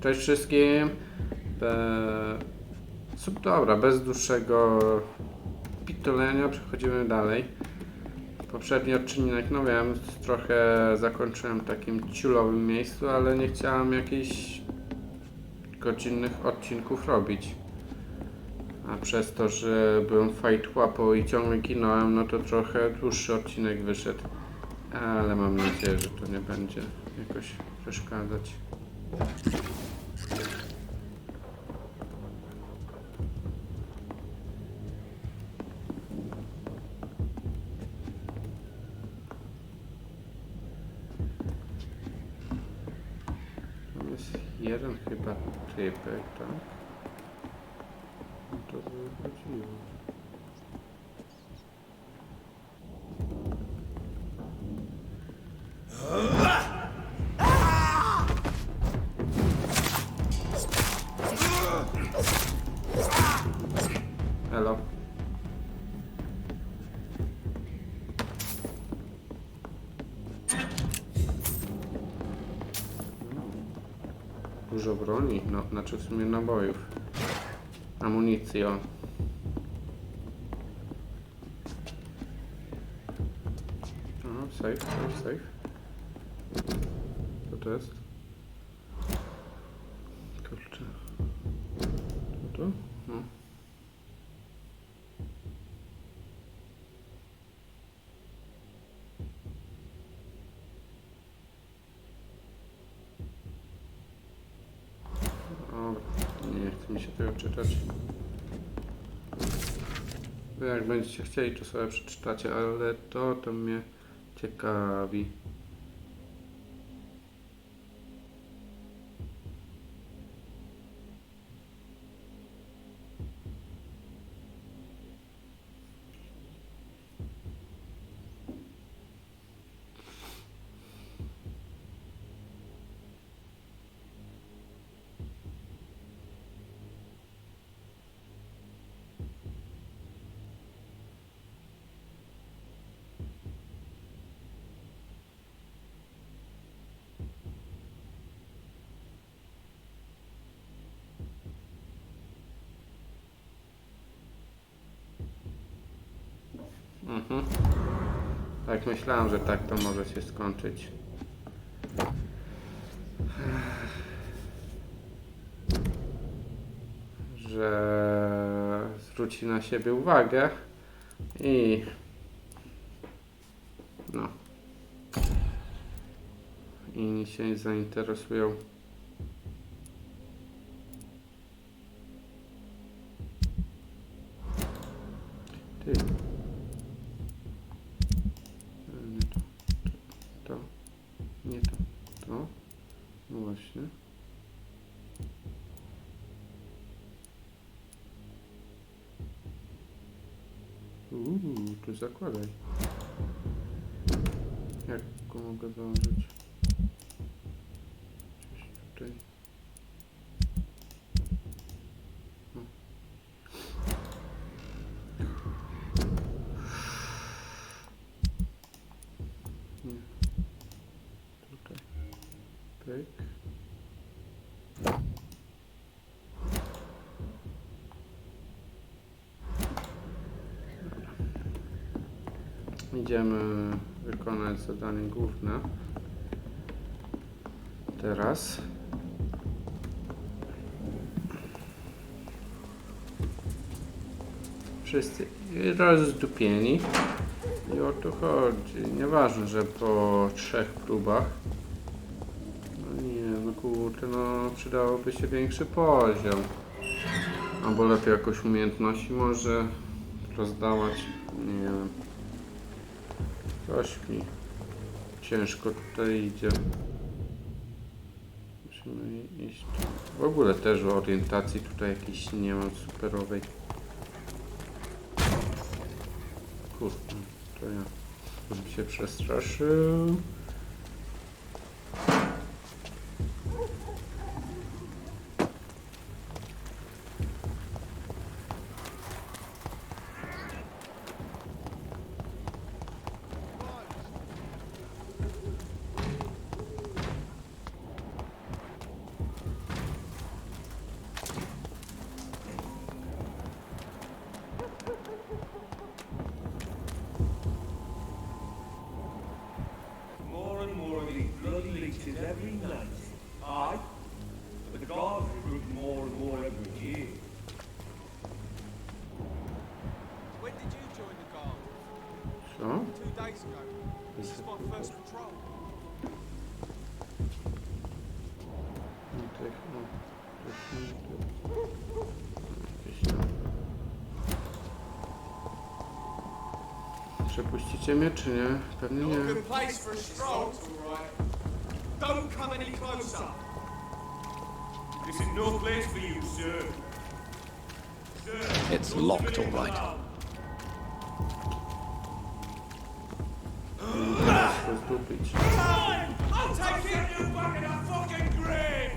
Cześć wszystkim. Dobra, bez dłuższego pitolenia przechodzimy dalej. Poprzedni odcinek, no wiem, trochę zakończyłem w takim ciulowym miejscu, ale nie chciałem jakichś godzinnych odcinków robić. A przez to, że byłem fight łapą i ciągle ginąłem, no to trochę dłuższy odcinek wyszedł. Ale mam nadzieję, że to nie będzie jakoś przeszkadzać. Tam jest jeden chyba typek, tak? No to wychodziło. Elo. Dużo broni, no, znaczy w sumie nabojów. Amunicji, o. O, safe. Co to jest? Kurczę. Co to? No. Nie chce mi się tego czytać. Wy jak będziecie chcieli, to sobie przeczytacie, ale to mnie ciekawi. Tak myślałem, że tak to może się skończyć. Że zwróci na siebie uwagę i no. Inni się nie zainteresują. Ty. Nie to. No właśnie. Tu zakładaj. Jak go mogę założyć? Gdzieś tutaj. No. Nie. Tutaj. Pyk. Idziemy wykonać zadanie główne. Teraz. Wszyscy rozdupieni. I o to chodzi. Nieważne, że po 3 próbach. No nie, no kurczę, no przydałoby się większy poziom. Albo lepiej jakoś umiejętności może rozdawać. Nie wiem. Coś mi ciężko tutaj idzie. Musimy iść. W ogóle też o orientacji tutaj jakiejś nie mam superowej. Kurde, to ja bym się przestraszył. every night. Aye, but the guards recruit more and more every year. When did you join the guard? Co? 2 days ago. This is my first patrol. Przepuścicie mnie, czy nie? Pewnie nie. Good place for a stroll. It's all right. Don't come any closer. This is no place for you, sir. Sir, It's locked, all right. Zdupić. I'll take you back in a fucking grave!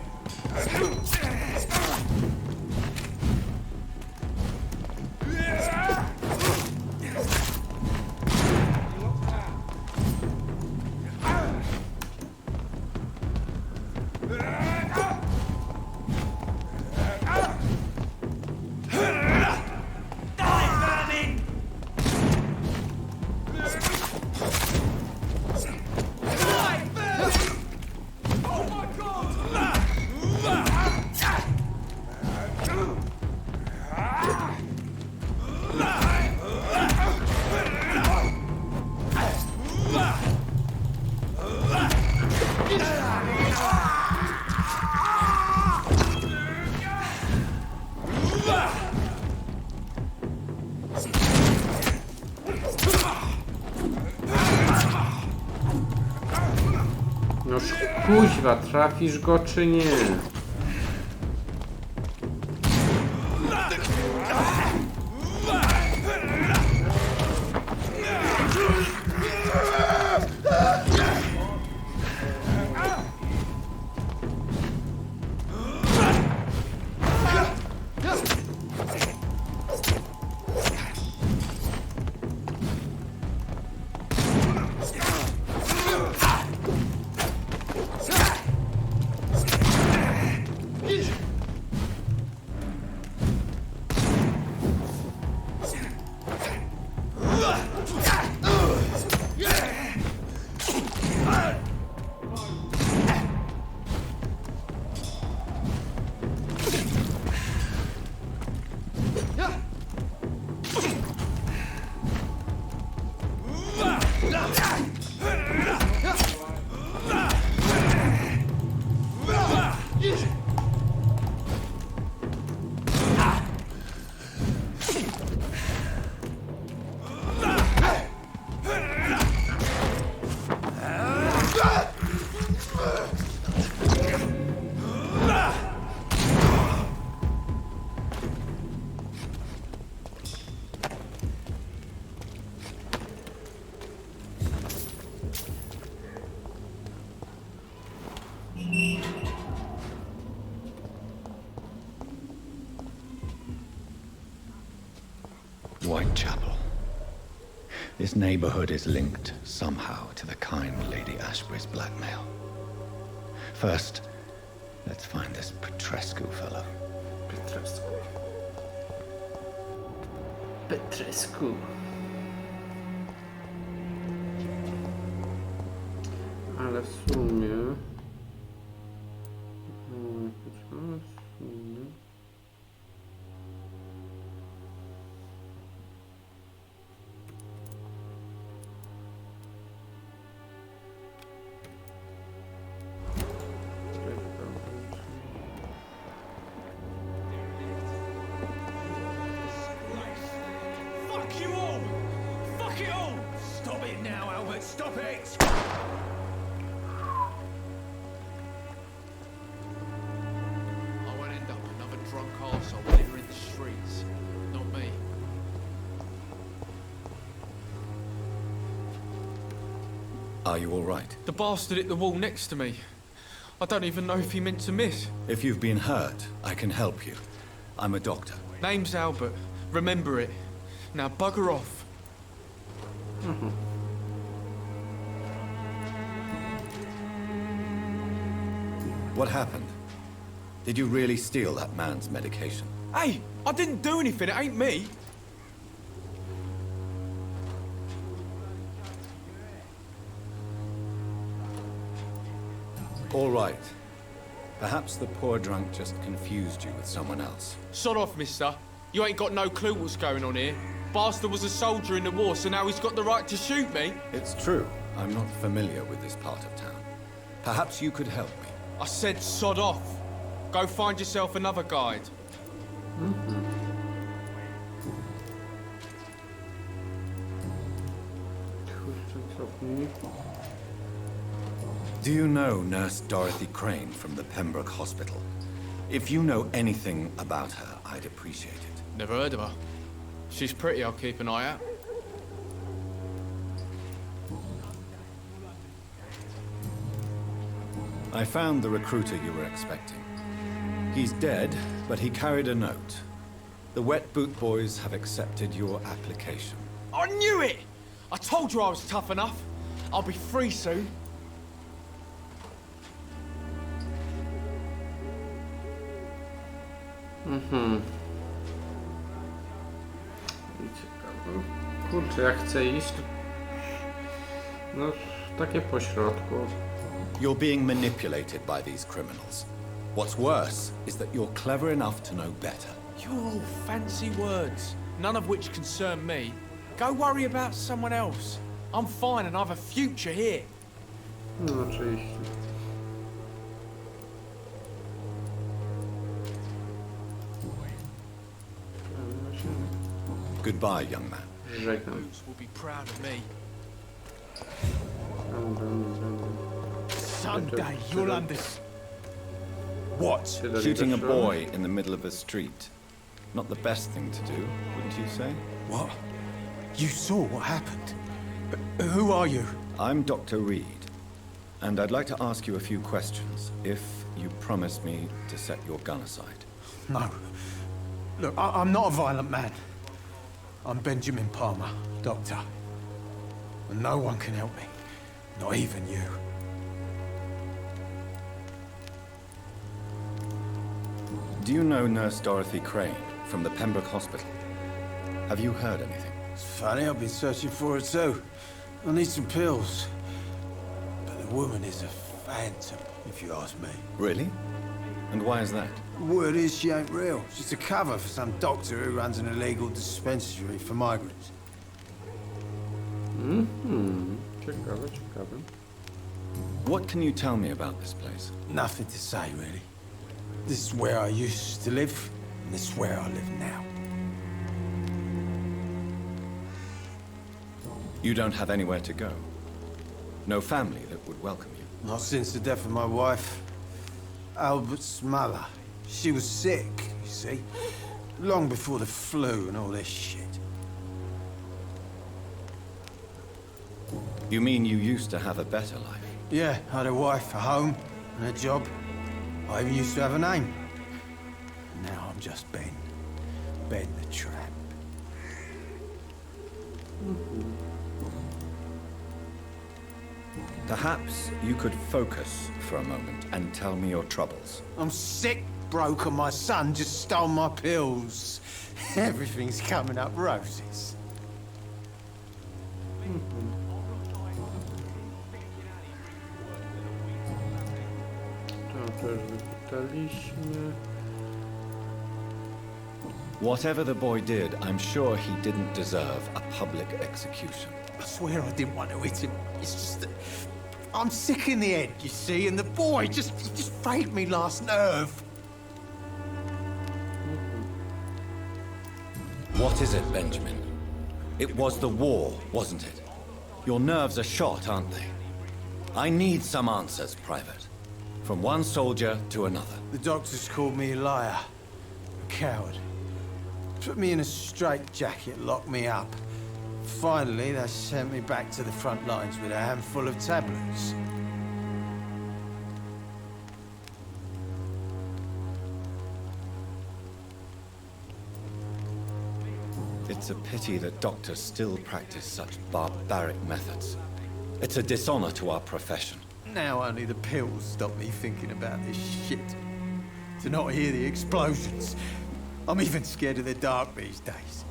No kuźwa, trafisz go czy nie? Whitechapel. This neighborhood is linked somehow to the kind Lady Ashbury's blackmail. First, let's find this Petrescu fellow. Petrescu. Petrescu. Ale w sumie... Fuck you all! Fuck it all! Stop it now, Albert! Stop it! I won't end up another drunk arsehole littering the streets. Not me. Are you all right? The bastard hit the wall next to me. I don't even know if he meant to miss. If you've been hurt, I can help you. I'm a doctor. Name's Albert. Remember it. Now bugger off. What happened? Did you really steal that man's medication? Hey, I didn't do anything. It ain't me. All right. Perhaps the poor drunk just confused you with someone else. Sod off, mister. You ain't got no clue what's going on here. Bastard was a soldier in the war, so now he's got the right to shoot me. It's true. I'm not familiar with this part of town. Perhaps you could help me. I said sod off. Go find yourself another guide. Do you know Nurse Dorothy Crane from the Pembroke Hospital? If you know anything about her, I'd appreciate it. Never heard of her. She's pretty, I'll keep an eye out. I found the recruiter you were expecting. He's dead, but he carried a note. The Wet Boot Boys have accepted your application. I knew it! I told you I was tough enough. I'll be free soon. Kurczę, jak chcę iść, to... No, takie pośrodku. You're being manipulated by these criminals. What's worse is that you're clever enough to know better. You're all fancy words, none of which concern me. Go worry about someone else. I'm fine and I've a future here. No, oczywiście. Goodbye, young man. Żegnam. Boots will be proud of me. Someday you'll understand. What? Shooting a boy in the middle of a street. Not the best thing to do, wouldn't you say? What? You saw what happened? Who are you? I'm Dr. Reid, and I'd like to ask you a few questions, if you promise me to set your gun aside. No. Look, I'm not a violent man. I'm Benjamin Palmer, doctor. And no one can help me. Not even you. Do you know Nurse Dorothy Crane from the Pembroke Hospital? Have you heard anything? It's funny, I've been searching for her too. I need some pills. But the woman is a phantom, if you ask me. Really? And why is that? Word is she ain't real. She's a cover for some doctor who runs an illegal dispensary for migrants. Ciekawe, ciekawe. What can you tell me about this place? Nothing to say, really. This is where I used to live, and this is where I live now. You don't have anywhere to go? No family that would welcome you? Not since the death of my wife, Albert's mother. She was sick, you see. Long before the flu and all this shit. You mean you used to have a better life? Yeah, I had a wife, a home, and a job. I even used to have a name. Now I'm just Ben. Ben the Tramp. Perhaps you could focus for a moment and tell me your troubles. I'm sick, broke, and my son just stole my pills. Everything's coming up roses. To też wypytaliśmy. Whatever the boy did, I'm sure he didn't deserve a public execution. I swear I didn't want to hit him. It's just that I'm sick in the head, you see, and the boy he just frayed me last nerve. What is it, Benjamin? It was the war, wasn't it? Your nerves are shot, aren't they? I need some answers, Private. From one soldier to another. The doctors called me a liar, a coward. Put me in a straitjacket, locked me up. Finally, they sent me back to the front lines with a handful of tablets. It's a pity that doctors still practice such barbaric methods. It's a dishonor to our profession. Now only the pills stop me thinking about this shit. To not hear the explosions. I'm even scared of the dark these days.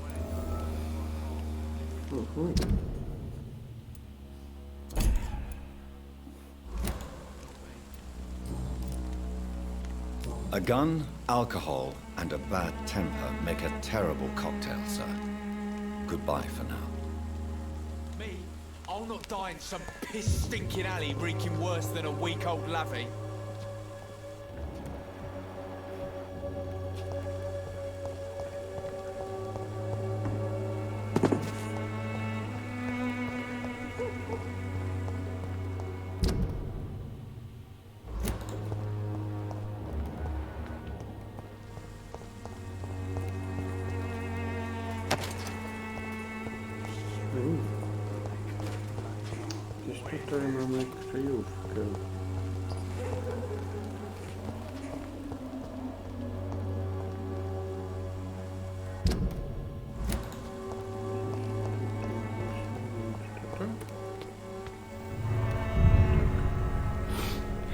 A gun, alcohol, and a bad temper make a terrible cocktail, sir. Goodbye for now. Me? I'll not die in some piss-stinking alley reeking worse than a week-old lavvy. Gdzieś tutaj mamy kryjówkę. Tutaj?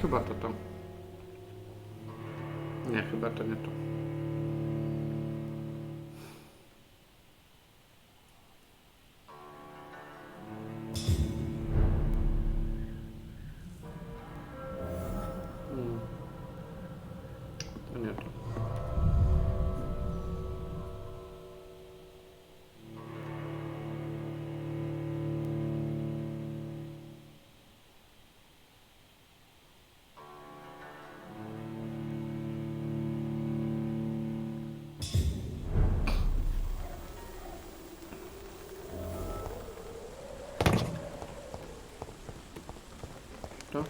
Chyba to. Nie, chyba to nie to. To nie to. To?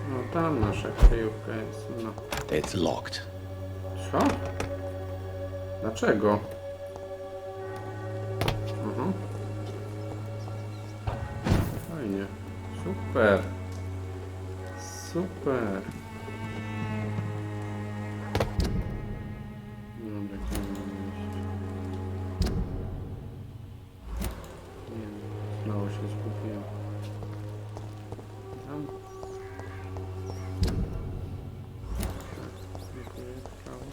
No tam nasza kryjówka jest, no. It's locked. Co? Dlaczego? Fajnie. Super. Super. Nie mam takiego myśli. Nie wiem, znowu się zgubiłem. Tam. Tak, dziękuję, prawo.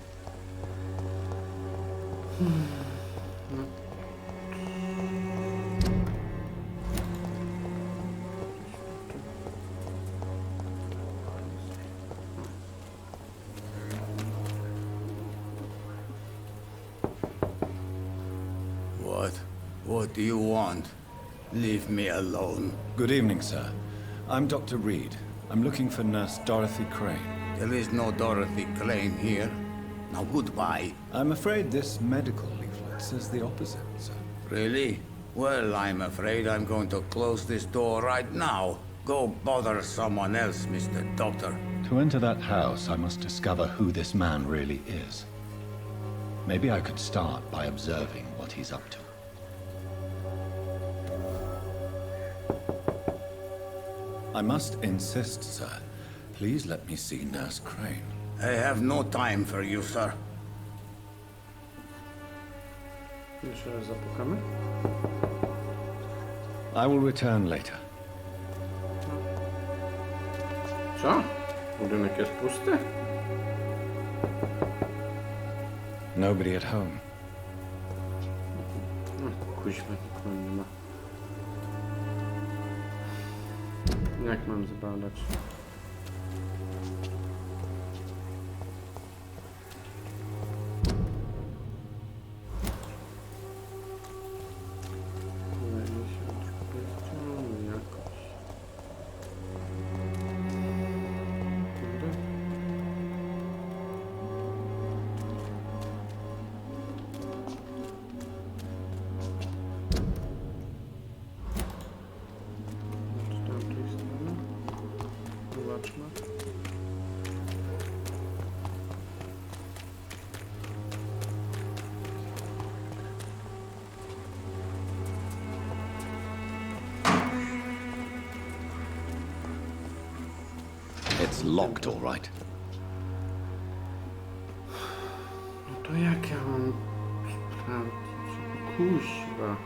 No. What do you want? Leave me alone. Good evening, sir. I'm Dr. Reid. I'm looking for Nurse Dorothy Crane. There is no Dorothy Crane here. Now goodbye. I'm afraid this medical leaflet says the opposite, sir. Really? Well, I'm afraid I'm going to close this door right now. Go bother someone else, Mr. Doctor. To enter that house, I must discover who this man really is. Maybe I could start by observing what he's up to. I must insist, sir. Please let me see Nurse Crane. I have no time for you, sir. Jeszcze raz zapukamy. I will return later. Co? Budynek jest pusty? Nobody at home. Kuźwa, nikogo nie ma. Jak mam zbadać? Wydaje się, że jest jakoś. Dobra. Z tamtej strony. Zobaczmy. It's locked, all right. No to jak ja mam sprawdzić? Kuźwa.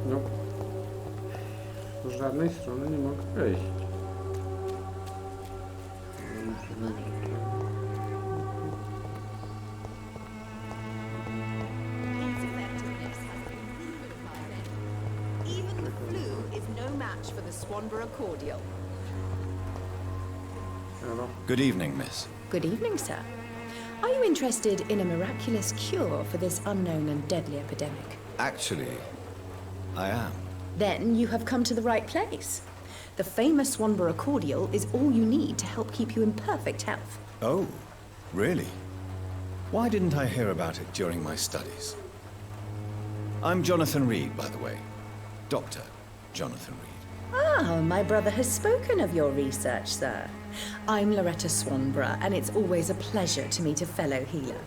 No. Z żadnej strony nie mogę wejść. Its effectiveness has been proven by many. Even the flu is no match for the Swanborough cordial. Halo. Good evening, miss. Good evening, sir. Are you interested in a miraculous cure for this unknown and deadly epidemic? Actually, I am. Then you have come to the right place. The famous Swanborough cordial is all you need to help keep you in perfect health. Oh, really? Why didn't I hear about it during my studies? I'm Jonathan Reid, by the way. Dr. Jonathan Reid. Ah, my brother has spoken of your research, sir. I'm Loretta Swanborough, and it's always a pleasure to meet a fellow healer.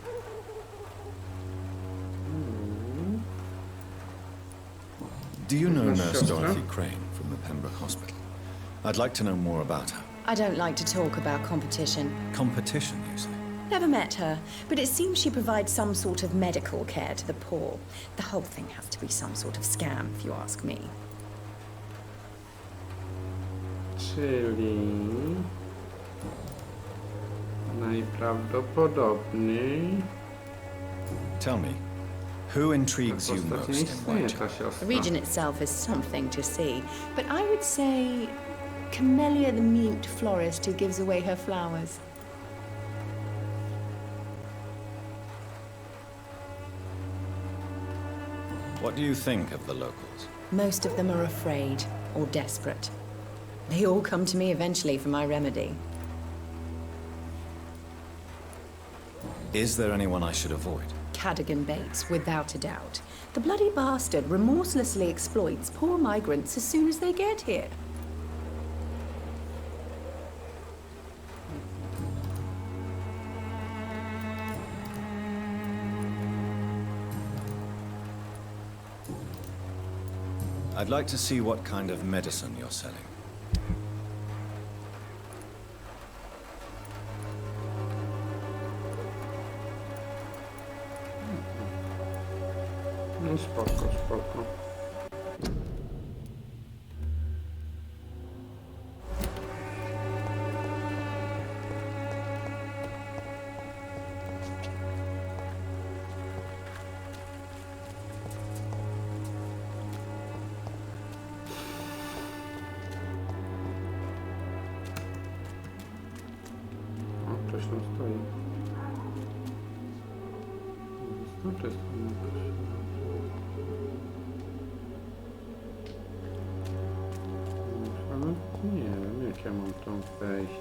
Do you know Nasz Nurse siostra? Dorothy Crane from the Pembroke Hospital? I'd like to know more about her. I don't like to talk about competition. Competition, you say? Never met her, but it seems she provides some sort of medical care to the poor. The whole thing has to be some sort of scam, if you ask me. Czyli najprawdopodobniej Tell me, who intrigues you postać nie most in istnieje ta Whitechapel? The siostra. region itself is something to see, but I would say Camellia the mute florist who gives away her flowers. What do you think of the locals? Most of them are afraid or desperate. They all come to me eventually for my remedy. Is there anyone I should avoid? Cadogan Bates, without a doubt. The bloody bastard remorselessly exploits poor migrants as soon as they get here. I'd like to see what kind of medicine you're selling. No spoko, spoko. O, ktoś tam stoi. Został czy stoi? Ale nie wiem, jak ja mam tam wejść.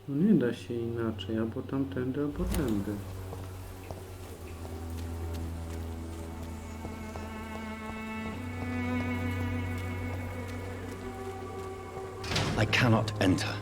No nie da się inaczej, albo tamtędy, albo tędy. I cannot enter.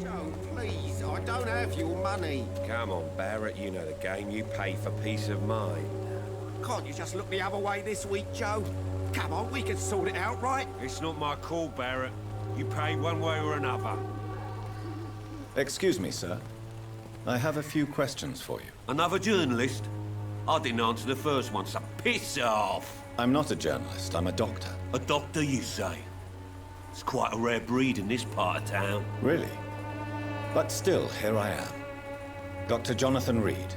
Joe, please, I don't have your money. Come on, Barrett, you know the game. You pay for peace of mind. Can't you just look the other way this week, Joe? Come on, we can sort it out, right? It's not my call, Barrett. You pay one way or another. Excuse me, sir. I have a few questions for you. Another journalist? I didn't answer the first one, so piss off. I'm not a journalist, I'm a doctor. A doctor, you say? It's quite a rare breed in this part of town. Really? But still, here I am. Dr. Jonathan Reid,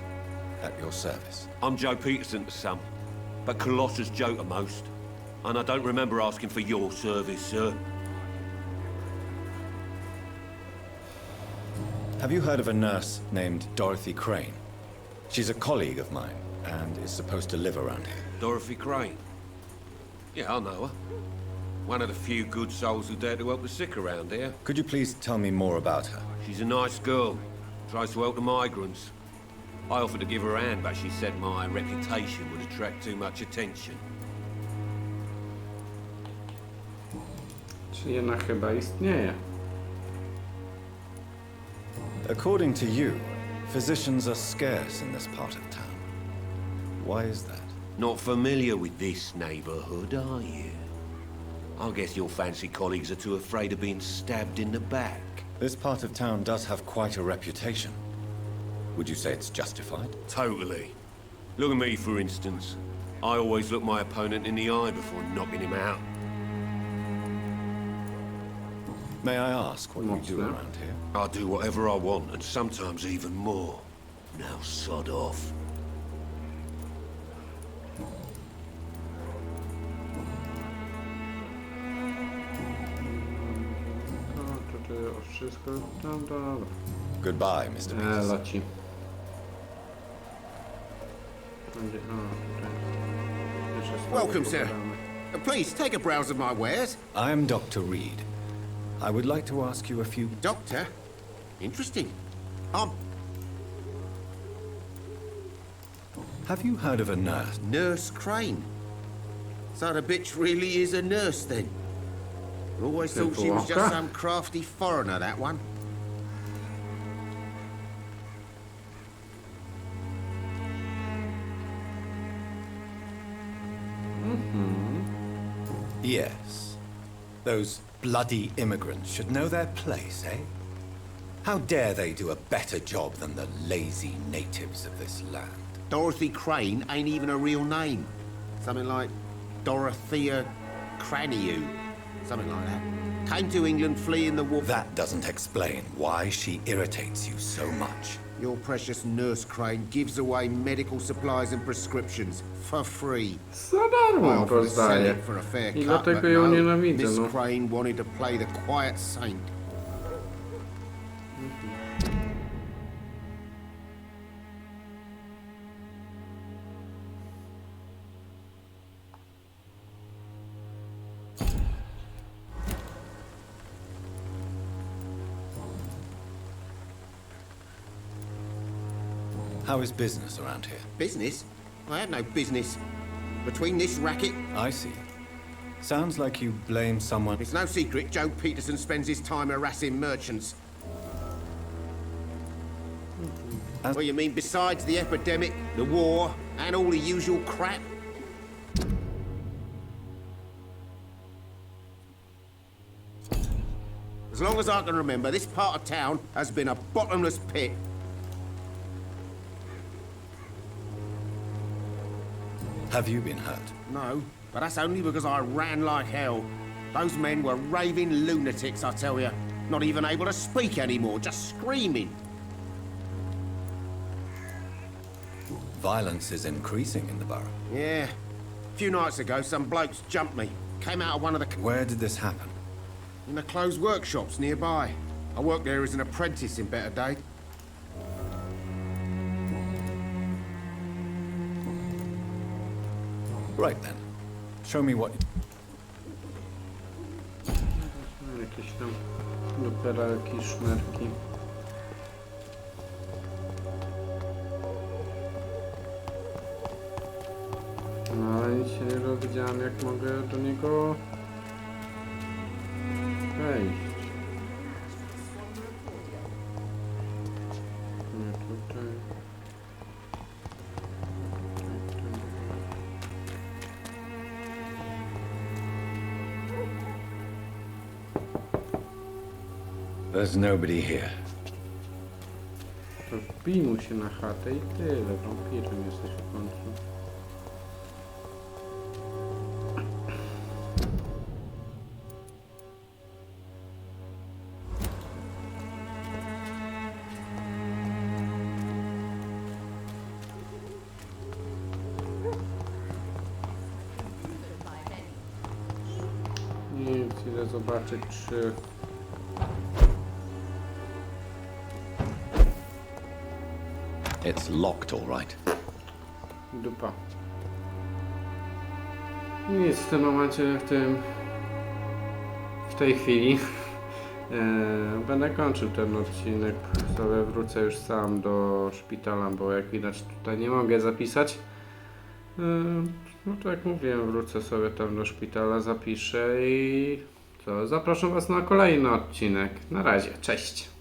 at your service. I'm Joe Peterson to some, but Colossus Joe to most. And I don't remember asking for your service, sir. Have you heard of a nurse named Dorothy Crane? She's a colleague of mine, and is supposed to live around here. Dorothy Crane. Yeah, I know her. One of the few good souls who dare to help the sick around here. Could you please tell me more about her? She's a nice girl. Tries to help the migrants. I offered to give her a hand, but she said my reputation would attract too much attention. Czyli jednak chyba istnieje. According to you, physicians are scarce in this part of town. Why is that? Not familiar with this neighborhood, are you? I guess your fancy colleagues are too afraid of being stabbed in the back. This part of town does have quite a reputation. Would you say it's justified? Totally. Look at me, for instance. I always look my opponent in the eye before knocking him out. May I ask what you do around here? I do whatever I want, and sometimes even more. Now sod off. To wszystko tam dobra. Goodbye, Mr. Peters. Leci. Będzie, tutaj. Jeszcze słowo Welcome, sir. pogadamy. Please, take a browse of my wares. I am Dr. Reid. I would like to ask you a few... Doctor? Interesting. Have you heard of a nurse? Nurse Crane. So the bitch really is a nurse, then? Always thought she was just some crafty foreigner, that one. Yes. Those bloody immigrants should know their place, eh? How dare they do a better job than the lazy natives of this land? Dorothy Crane ain't even a real name. Something like Dorothea Craniu. Something like that. Came to England fleeing the war. That doesn't explain why she irritates you so much. Your precious Nurse Crane gives away medical supplies and prescriptions for free. Za darmo offered to sell rozdaje. it for a fair I cut, dlatego but ją no, nienawidzę, Miss no. Crane wanted to play the quiet saint. How is business around here? Business? I have no business. Between this racket, I see. Sounds like you blame someone. it's no secret Joe Peterson spends his time harassing merchants. What you mean, besides the epidemic, the war, and all the usual crap? As long as I can remember, this part of town has been a bottomless pit. Have you been hurt? No, but that's only because I ran like hell. Those men were raving lunatics, I tell you. Not even able to speak anymore, just screaming. Violence is increasing in the borough. Yeah. A few nights ago, some blokes jumped me. Came out of one of the... Where did this happen? in the closed workshops nearby. I worked there as an apprentice in better days. Right then. Show me what... Jakieś tam luperalki, szmerki. No ale nic się nie dowiedziałem, jak mogę do niego wejść. Nie tutaj. There's nobody here. To wbij mu się na chatę i tyle. Wampirem jesteś w końcu. Nic, idę zobaczyć, czy... It's locked, all right. Dupa. Nic w tym momencie, w tej chwili będę kończył ten odcinek. Sobie wrócę już sam do szpitala, bo jak widać tutaj nie mogę zapisać. No tak jak mówiłem, wrócę sobie tam do szpitala, zapiszę i co, zapraszam Was na kolejny odcinek. Na razie, cześć!